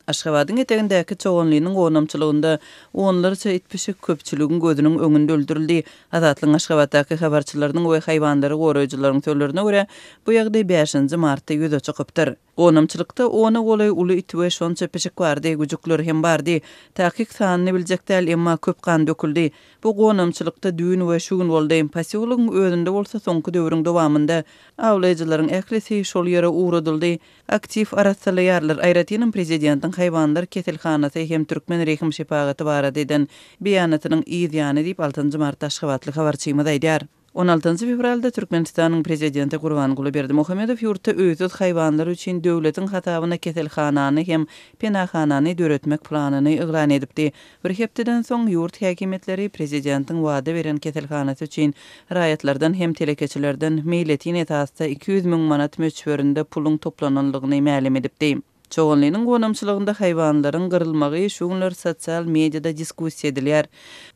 Aşgabatyň etegindäki çoğunlygynyň gonamçylygynda onlarça itpişik köpçüligin gözüniň öňünde öldürildi. Azatlyň Aşgabatdaky habarçylarynyň we haýwandary goraýjylaryň söýlerine görä, bu ýagdaý 5-nji martda ýüze çykypdyr. Gonamçylykda ona golay uly it we şonça pişik bardy, güjükler hem bardy. Tahkik sanyny biljekdäl, emma köp kan döküldi. Bu gonamçylykda düýün we şugun boldy. Pasiýolygyň özünde bolsa soňky döwrüň dowamında awlaýjylaryň ählisi şol ýere uğradyldy. Aktiv arasalyarlar Aýratynyň prezidentiň haýwanlar keselhanasy hem Türkmen Rehim Şepaгаty barada eden beýanatynyň ýyzyny diýip 6-njy martda Aşgabatly habarçymyz aýdýar. 16-njy fevralda Türkmenistanyň prezidenti Gurbanguly Berdimuhamedow ýurtda öýsüz haýwanlar üçin döwletiň hatabyna keselhanany hem penahanany döretmek planyny yglan edipdi. Bir hepdeden soň ýurt häkimetleri prezidentiň wada beren keselhanasy üçin raýatlardan hem telekeçilerden meýletin esasda 200 000 manat möçberinde puluň toplananlygyny ma'lum edipdi. Çoğunlygynyň gonamçylygynda haýwanlaryň gyrylmagy şuňlar sosial mediada diskussiýa edilýär.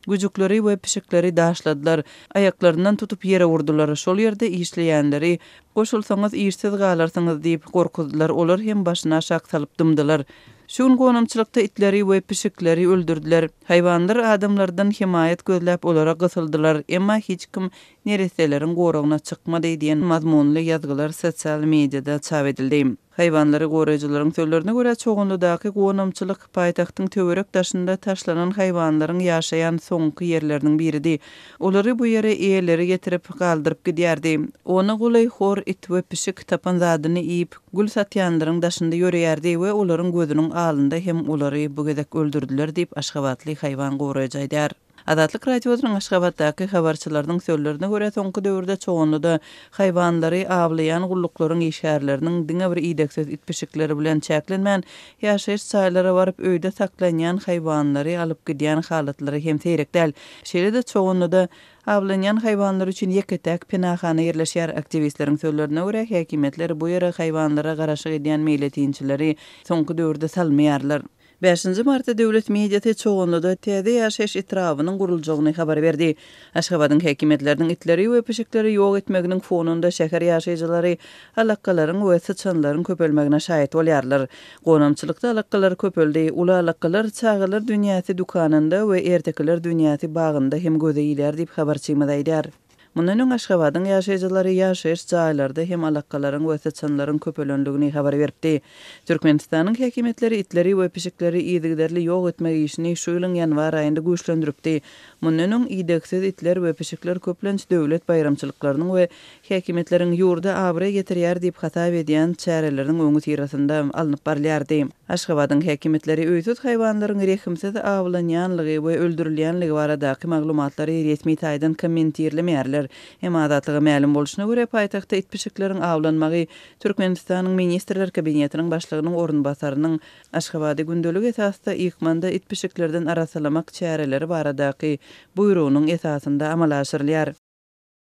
Güjükleri we pişikleri daşladylar, ayaklaryndan tutup ýere urdular. Şol ýerde işleýänleri "Goşulsaňyz işsiz galarsyňyz" diýip gorkuzdylar. Olar hem başyna şak salyp dymdylar. Şuň gonamçylykda itleri we pişikleri öldürdiler. Haýwanlar adamlardan himayet gözläp olara gysyldylar, emma hiç kim nereseleriň goragyna çykmady diýen mazmunly ýazgylar sosial mediada çap edildi. Haýwanlary goraýjylaryň söýlerine görä çoğunludaky gonamçylyk paýtagtyň töwerek daşynda taşlanan haýwanlaryň ýaşaýan soňky ýerleriniň biridi. Olary bu ýere eýeleri getirip galdyryp gidýärdi. Ona golay hor it we pişik tapan zadyny iýip gül satýanlaryň daşynda ýöreýärdi we olaryň gözüniň alynda hem olary bu gezek öldürdiler diýip Aşgabatly haýwan goraýjy aýdýar. Azatlyk radiosynyň Aşgabatdaky habarçylarynyň söýlerine görä soňky döwürde çoğunluda haýwanlary awlaýan gullyklaryň işärleriniň diňe bir iýdeksiz itpişikleri bilen çäklenmän ýaşaýyş çaýlara baryp öýde saklanýan haýwanlary alyp gidýän halatlary hem seýrekdäl. Şeýle-de çoğunluda awlanýan haýwanlar üçin ýeketäk penahana ýerleşýär. Aktivistleriň söýlerine görä häkimetler bu ýere haýwanlara garaşyk edýän meýletinçileri soňky döwürde salmaýarlar. 5-nji martda döwlet mediýasy çoğunluda täze ýaşaýyş etrawynyň guruljagyny habar berdi. Aşgabatyň häkimetleriniň itleri we pişikleri ýok etmeginiň fonunda şäher ýaşaýjylary alakkalaryň we sıçanlaryň köpelmegine şahit bolýarlar. Gonamçylykda alakkalar köpeldi. Ula alakkalar çağılar dünýäsi dukanynda we ertekiler dünýäsi bagynda hem göze ýylar diýip habarçymyz aýdýar. Mundan öň Aşgabatyň ýaşaýjylary ýaşaýyş jaýlarynda hem alakkalaryň we sıçanlaryň köpelendigini habar berdi. Türkmenistanyň häkimetleri itleri we pişikleri ýygyderli ýok etmek işini şu ýylyň ýanwar aýynda güýçlendiripdi. Mundan öň ýygyksiz itler we pişikler köplenç döwlet bayramçylyklarynyň we häkimetleriň ýurda abry getirýär diýip hatap edýän çäreleriň öňü tirasynda alınıp barýardy. Aşgabatyň häkimetleri öýsüz haýwanlaryň rehimsiz awlanýanlygy we öldürilýänligi baradaky maglumatlary resmi taýdan kommentirlemeýärler. Hem azatlygy ma'lum boluşyna görä paýtagtda itpişikleriň awlanmagy Türkmenistanyň ministrler kabinetiniň başlygynyň orunbasarynyň Aşgabady gündelik esasda ýykmanda itpişiklerden arasalamak çäreleri baradaky buýrugynyň esasynda amala aşyrylýar.